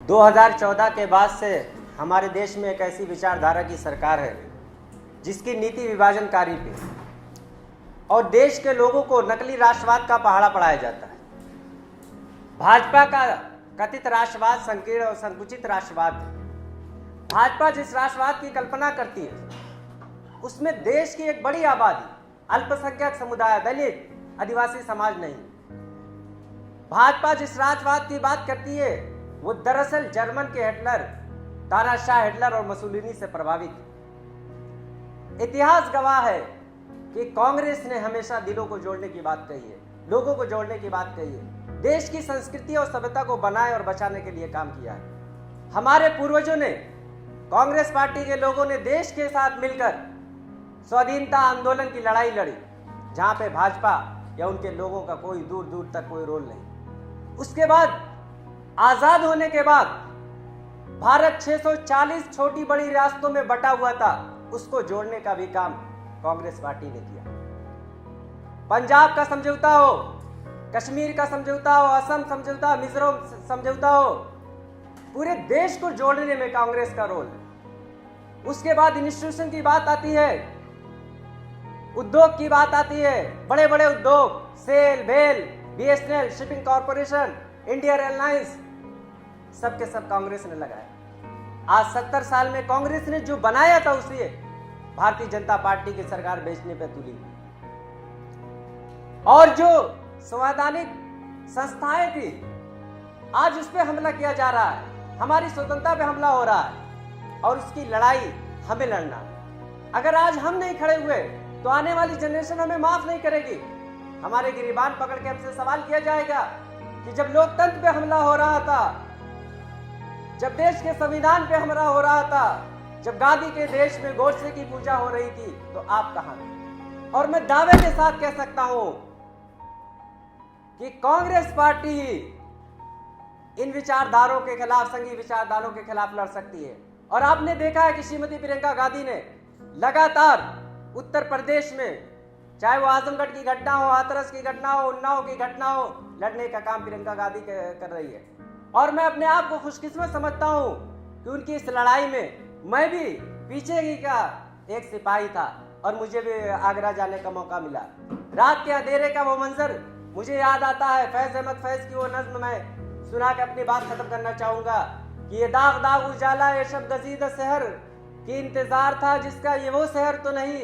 2014 के बाद से हमारे देश में एक ऐसी विचारधारा की सरकार है जिसकी नीति विभाजनकारी पे और देश के लोगों को नकली राष्ट्रवाद का पहाड़ा पढ़ाया जाता है। भाजपा का कथित राष्ट्रवाद संकीर्ण और संकुचित राष्ट्रवाद है। भाजपा जिस राष्ट्रवाद की कल्पना करती है उसमें देश की एक बड़ी आबादी, अल्पसंख्यक समुदाय, दलित, आदिवासी समाज नहीं। भाजपा जिस राष्ट्रवाद की बात करती है वो दरअसल जर्मन के हिटलर, तानाशाह हिटलर और मुसोलिनी से प्रभावित है। इतिहास गवाह है कि कांग्रेस ने हमेशा दिलों को जोड़ने की बात कही है, लोगों को जोड़ने की बात कही है, देश की संस्कृति और सभ्यता को बनाए और बचाने के लिए काम किया है। हमारे पूर्वजों ने, कांग्रेस पार्टी के लोगों ने देश के साथ मिलकर स्वाधीनता आंदोलन की लड़ाई लड़ी, जहां पे भाजपा या उनके लोगों का कोई दूर दूर तक कोई रोल नहीं। उसके बाद आजाद होने के बाद भारत 640 छोटी बड़ी रियासतों में बटा हुआ था, उसको जोड़ने का भी काम कांग्रेस पार्टी ने किया। पंजाब का समझौता हो, कश्मीर का समझौता हो, असम समझौता, मिजोरम समझौता हो, पूरे देश को जोड़ने में कांग्रेस का रोल है। उसके बाद इंस्टीट्यूशन की बात आती है, उद्योग की बात आती है, बड़े बड़े उद्योग, सेल, भेल, BSNL, shipping corporation, Indian airlines, सबके सब कांग्रेस ने लगाया। आज 70 साल में कांग्रेस ने जो बनाया था उसे भारतीय जनता पार्टी की सरकार बेचने पे तुली। और जो संवैधानिक संस्थाएं थी आज उस पे हमला किया जा रहा है, हमारी स्वतंत्रता पे हमला हो रहा है और उसकी लड़ाई हमें लड़ना है। अगर आज हम नहीं खड़े हुए तो आने वाली जनरेशन हमें माफ नहीं करेगी। हमारे गिरीबान पकड़ के हमसे सवाल किया जाएगा कि जब लोकतंत्र पे हमला हो रहा था, जब देश के संविधान पे हमला हो रहा था, जब गांधी के देश में गोडसे की पूजा हो रही थी, तो आप कहां थे? और मैं दावे के साथ कह सकता हूं कि कांग्रेस पार्टी इन विचारधारों के खिलाफ, संघीय विचारधारों के खिलाफ लड़ सकती है। और आपने देखा है कि श्रीमती प्रियंका गांधी ने लगातार उत्तर प्रदेश में, चाहे वो आजमगढ़ की घटना हो, हाथरस की घटना हो, उन्नाव की घटना हो, लड़ने का काम प्रियंका गांधी कर रही है। और मैं अपने आप को खुशकिस्मत समझता हूं कि उनकी इस लड़ाई में मैं भी पीछे ही का एक सिपाही था और मुझे भी आगरा जाने का मौका मिला। रात के अंधेरे का वो मंजर मुझे याद आता है। फैज अहमद फैज की वो नज्म मैं सुना के अपनी बात खत्म करना चाहूंगा कि ये दाग दाग उजाला, ये शब गजीद शहर की इंतजार था जिसका, ये वो शहर तो नहीं,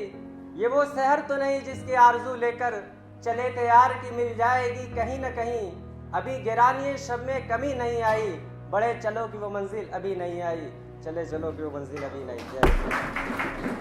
ये वो शहर तो नहीं जिसकी आरजू लेकर चले थे यार की मिल जाएगी कहीं न कहीं। अभी गिरानी शब में कमी नहीं आई, बड़े चलो कि वो मंजिल अभी नहीं आई, चले चलो कि वो मंजिल अभी नहीं आई।